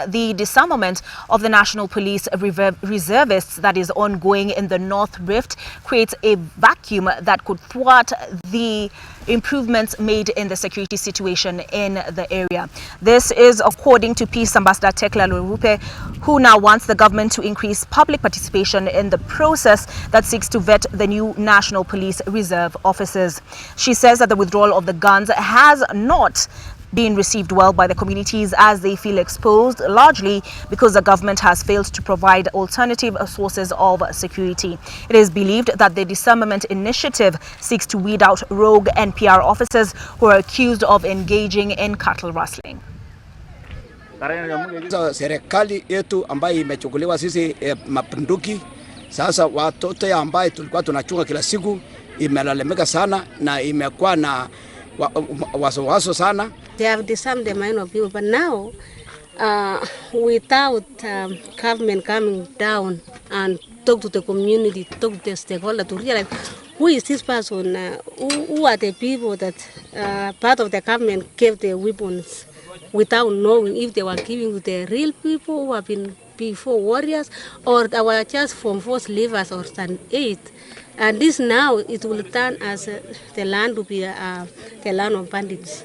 the disarmament of the National Police reservists that is ongoing in the North Rift creates a vacuum that could thwart the improvements made in the security situation in the area. This is according to Peace Ambassador Tegla, who now wants the government to increase public participation in the process that seeks to vet the new National Police Reserve officers. She says that the withdrawal of the guns has not been received well by the communities as they feel exposed, largely because the government has failed to provide alternative sources of security. It is believed that the disarmament initiative seeks to weed out rogue NPR officers who are accused of engaging in cattle rustling. Serikali yetu ambayo imechukuliwa sisi mapinduki, sasa watoto ambaye tulikuwa tunachunga kila siku imelalemeka sana na imekuwa na waso sana. They have disarmed the mind of people, but now without government coming down and talk to the community, talk to the stakeholders to realize who is this person, who are the people that part of the government gave the weapons without knowing if they were giving to the real people who have been before warriors or they were just from forced leavers or stand aid. And this now, it will turn as the land to be the land of bandits.